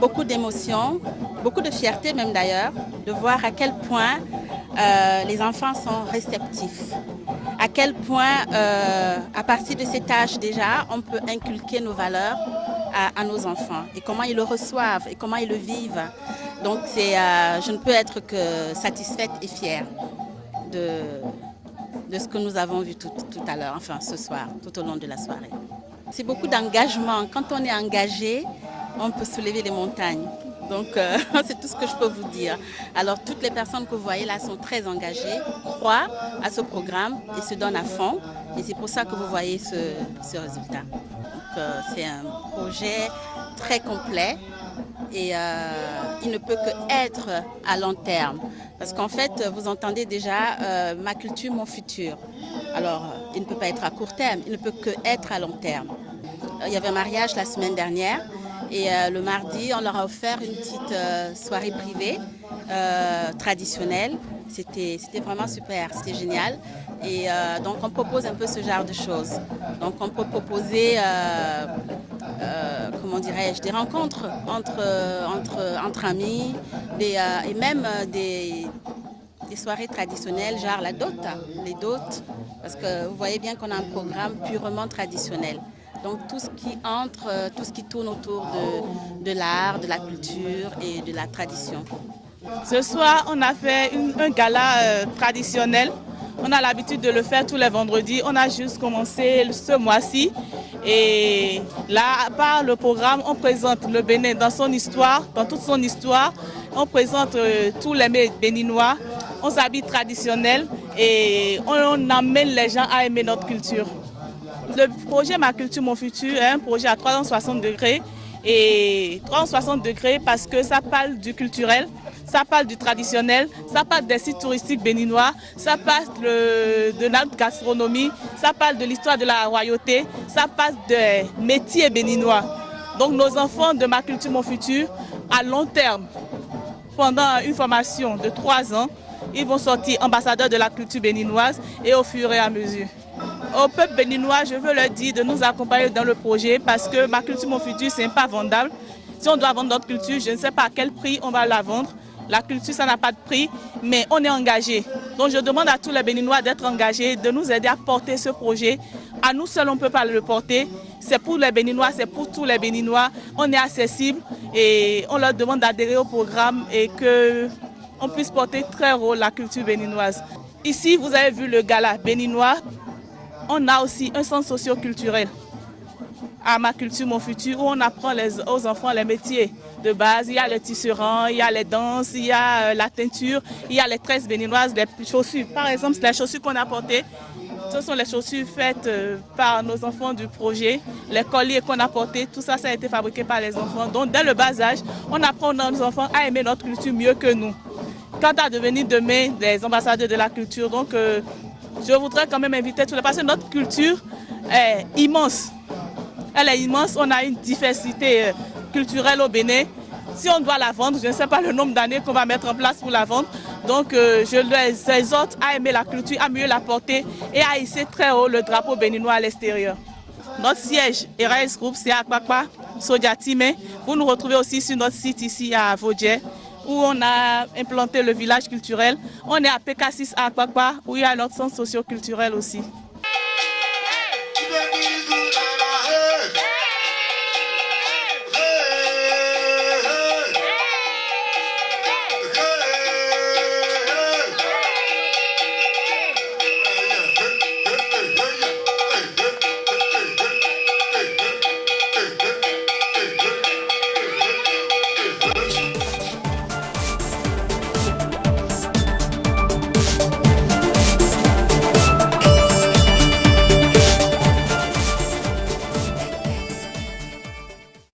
Beaucoup d'émotions, beaucoup de fierté même d'ailleurs, de voir à quel point les enfants sont réceptifs, à quel point à partir de cet âge déjà, on peut inculquer nos valeurs à nos enfants et comment ils le reçoivent et comment ils le vivent. Donc je ne peux être que satisfaite et fière de ce que nous avons vu tout à l'heure, enfin ce soir, tout au long de la soirée. C'est beaucoup d'engagement. Quand on est engagé, on peut soulever les montagnes. Donc c'est tout ce que je peux vous dire. Alors toutes les personnes que vous voyez là sont très engagées, croient à ce programme et se donnent à fond. Et c'est pour ça que vous voyez ce résultat. Donc c'est un projet très complet et il ne peut qu'être à long terme. Parce qu'en fait, vous entendez déjà ma culture, mon futur. Alors il ne peut pas être à court terme, il ne peut qu'être à long terme. Il y avait un mariage la semaine dernière. Et le mardi, on leur a offert une petite soirée privée traditionnelle. C'était vraiment super, c'était génial. Et donc on propose un peu ce genre de choses. Donc on peut proposer, comment dirais-je, des rencontres entre amis et même des soirées traditionnelles, genre la dot, les dots, parce que vous voyez bien qu'on a un programme purement traditionnel. Donc tout ce qui entre, tout ce qui tourne autour de l'art, de la culture et de la tradition. Ce soir, on a fait un gala traditionnel. On a l'habitude de le faire tous les vendredis. On a juste commencé ce mois-ci. Et là, par le programme, on présente le Bénin dans son histoire, dans toute son histoire. On présente tous les béninois. On s'habille traditionnel et on amène les gens à aimer notre culture. Le projet Ma Culture, Mon Futur est un projet à 360 degrés. Et 360 degrés parce que ça parle du culturel, ça parle du traditionnel, ça parle des sites touristiques béninois, ça parle de notre gastronomie, ça parle de l'histoire de la royauté, ça parle des métiers béninois. Donc nos enfants de Ma Culture, Mon Futur, à long terme, pendant une formation de 3 ans, ils vont sortir ambassadeurs de la culture béninoise et au fur et à mesure. Au peuple béninois, je veux leur dire de nous accompagner dans le projet parce que Ma Culture, Mon Futur, ce n'est pas vendable. Si on doit vendre notre culture, je ne sais pas à quel prix on va la vendre. La culture, ça n'a pas de prix, mais on est engagé. Donc je demande à tous les Béninois d'être engagés, de nous aider à porter ce projet. À nous seuls, on ne peut pas le porter. C'est pour les Béninois, c'est pour tous les Béninois. On est accessible et on leur demande d'adhérer au programme et qu'on puisse porter très haut la culture béninoise. Ici, vous avez vu le gala béninois. On a aussi un centre socio-culturel à Ma Culture, Mon Futur où on apprend aux enfants les métiers de base. Il y a le tisserand, il y a les danses, il y a la teinture, il y a les tresses béninoises, les chaussures. Par exemple, les chaussures qu'on a portées, ce sont les chaussures faites par nos enfants du projet. Les colliers qu'on a portés, tout ça, ça a été fabriqué par les enfants. Donc, dès le bas âge, on apprend nos enfants à aimer notre culture mieux que nous. Quant à devenir demain des ambassadeurs de la culture, donc je voudrais quand même inviter tous les parce que notre culture est immense. Elle est immense, on a une diversité culturelle au Bénin. Si on doit la vendre, je ne sais pas le nombre d'années qu'on va mettre en place pour la vendre. Donc je les exhorte à aimer la culture, à mieux la porter et à hisser très haut le drapeau béninois à l'extérieur. Notre siège Eraïs Group, c'est à Akpakpa, Sodiatime. Vous nous retrouvez aussi sur notre site ici à Vodje, où on a implanté le village culturel. On est à PK6 à Akpakpa, où il y a notre centre socio-culturel aussi.